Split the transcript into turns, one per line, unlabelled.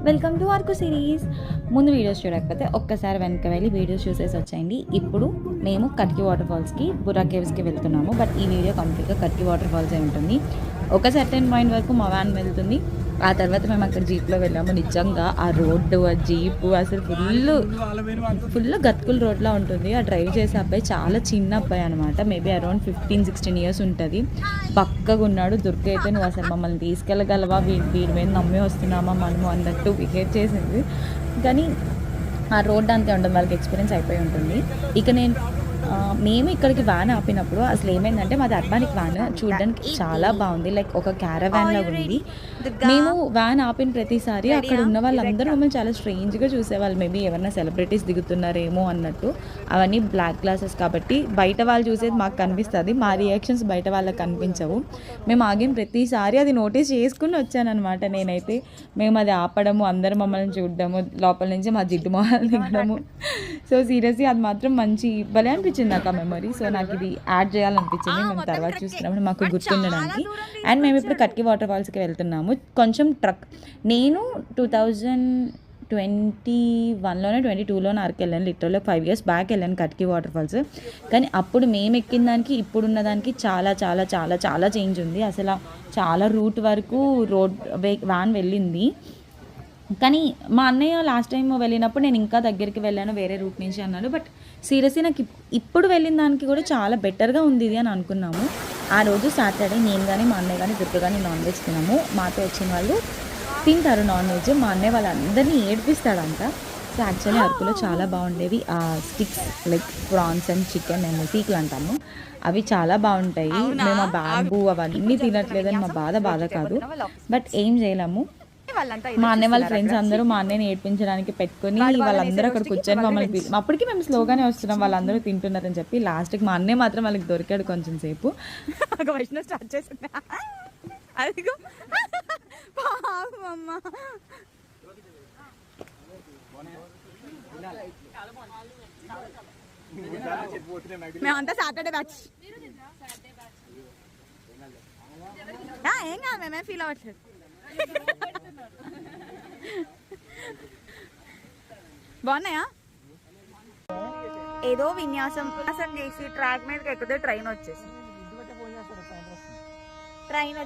Welcome to arc series. ముందు videos చూడకపోతే ఒక్కసారి వెనక వెళ్ళి వీడియోస్ చూసేసి వచ్చేయండి. ఇప్పుడు మేము కట్కి వాటర్ ఫాల్స్కి, బుర్రా కేవ్స్కి వెళ్తున్నాము. బట్ ఈ వీడియో కంప్లీట్గా కట్కి వాటర్ ఫాల్సే ఉంటుంది. ఒక సర్టెన్ పాయింట్ వరకు మా వ్యాన్ వెళ్తుంది. ఆ తర్వాత మేము అక్కడ జీప్లో వెళ్ళాము. నిజంగా ఆ రోడ్డు, ఆ జీపు అసలు ఫుల్ గతుకుల రోడ్లా ఉంటుంది. ఆ డ్రైవ్ చేసే అబ్బాయి చాలా చిన్న అబ్బాయి అనమాట. మేబీ అరౌండ్ 15-16 ఇయర్స్ ఉంటుంది. పక్కగా ఉన్నాడు. దుర్గ అయితే నువ్వు అసలు మమ్మల్ని తీసుకెళ్ళగలవా, వీడి మీద నమ్మి వస్తున్నామా మనము అన్నట్టు బిహేవ్ చేసింది. కానీ ఆ రోడ్ అంతే ఉంటుంది, వాళ్ళకి ఎక్స్పీరియన్స్ అయిపోయి ఉంటుంది. ఇక మేము ఇక్కడికి వ్యాన్ ఆపినప్పుడు అసలు ఏమైందంటే మాది అర్బానిక్ వ్యాన్ చూడడానికి చాలా బాగుంది. లైక్ ఒక క్యారవాన్ లాగా ఉంది. మేము వ్యాన్ ఆపిన ప్రతిసారి అక్కడ ఉన్న వాళ్ళందరూ మమ్మల్ని చాలా స్ట్రేంజ్గా చూసేవాళ్ళు. మేబీ ఎవరైనా సెలబ్రిటీస్ దిగుతున్నారేమో అన్నట్టు. అవన్నీ బ్లాక్ గ్లాసెస్ కాబట్టి బయట వాళ్ళు చూసేది మాకు కనిపిస్తుంది, మా రియాక్షన్స్ బయట వాళ్ళకి కనిపించవు. మేము ఆగిన ప్రతిసారి అది నోటీస్ చేసుకుని వచ్చానమాట నేనైతే. మేము అది ఆపడము, అందరూ మమ్మల్ని చూడడము, లోపల నుంచి మా జిడ్డు మొహాలు దిగడము. సో సీరియస్లీ అది మాత్రం మంచి భలే అనిపించింది నాకు ఆ మెమరీ. సో నాకు ఇది యాడ్ చేయాలనిపించింది మేము తర్వాత చూస్తున్నప్పుడు మాకు గుర్తుండడానికి. అండ్ మేము ఇప్పుడు కట్కి వాటర్ ఫాల్స్కి వెళ్తున్నాము. కొంచెం ట్రక్, నేను 2021లోనే 22లోనే అరకు వెళ్ళాను. లిటరల్గా 5 years బ్యాక్ వెళ్ళాను కట్కి వాటర్ ఫాల్స్. కానీ అప్పుడు మేము ఎక్కిన దానికి ఇప్పుడున్న దానికి చాలా చాలా చాలా చాలా చేంజ్ ఉంది. అసలు చాలా రూట్ వరకు వ్యాన్ వెళ్ళింది. కానీ మా అన్నయ్య లాస్ట్ టైం వెళ్ళినప్పుడు నేను ఇంకా దగ్గరికి వెళ్ళాను వేరే రూట్ నుంచి అన్నాడు. బట్ సీరియస్లీ నాకు ఇప్పుడు వెళ్ళిన దానికి కూడా చాలా బెటర్గా ఉంది ఇది అని అనుకున్నాము. ఆ రోజు సాటర్డే నేను కానీ మా అన్నయ్య కానీ దుర్గ కానీ నాన్ వెజ్ తిన్నాము. మాతో వచ్చిన వాళ్ళు తింటారు నాన్ వెజ్. మా అన్నయ్య వాళ్ళందరినీ ఏడిపిస్తాడంట. సో యాక్చువల్లీ అరకులో చాలా బాగుండేవి ఆ sticks, like prawns and chicken and సీకులు అంటాము, అవి చాలా బాగుంటాయి. మేము ఆ బ్యాంబూ అవన్నీ తినట్లేదని మా బాధ కాదు. బట్ ఏం చేయలేము. మా అన్నయ్య వాళ్ళ ఫ్రెండ్స్ అందరూ మా అన్నయ్యని ఏడ్పించడానికి పెట్టుకుని వాళ్ళందరూ అక్కడ కూర్చొని మమ్మల్ని, అప్పటికి మేము స్లోగానే వస్తున్నాం, వాళ్ళందరూ తింటున్నారని చెప్పి. లాస్ట్కి మా అన్నయ్య మాత్రం వాళ్ళకి దొరికాడు కొంచెం సేపు. స్టార్ట్ చేసింది అదిగో మేమంతా సాటర్డే బ్యాచ్. ఏం కాదు, మేమేం ఫీల్ అవ్వట్లేదు. బాగున్నాయా? ఏదో విన్యాసం అసలు చేసి ట్రాక్ మీదకి ఎక్కితే ట్రైన్ వచ్చేసింది. ట్రైన్